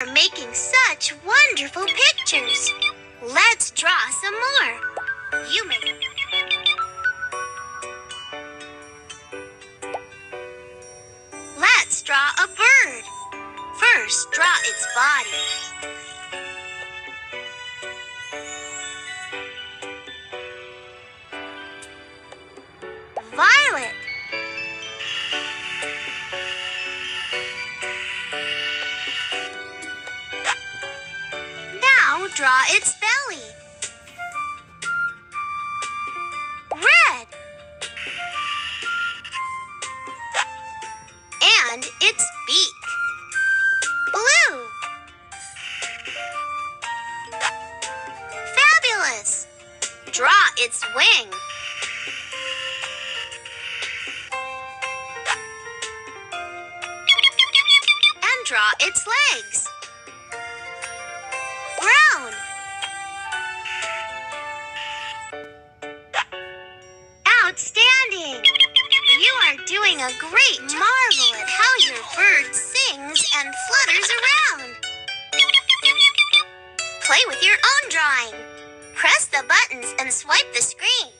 You're making such wonderful pictures. Let's draw some more. You may. Let's draw a bird. First, draw its body. Violet. Now draw its belly. Red. And its beak. Blue. Fabulous! Draw its wing. And draw its legs. Brown. Outstanding! You are doing a great job. Marvel at how your bird sings and flutters around. Play with your own drawing. Press the buttons and swipe the screen.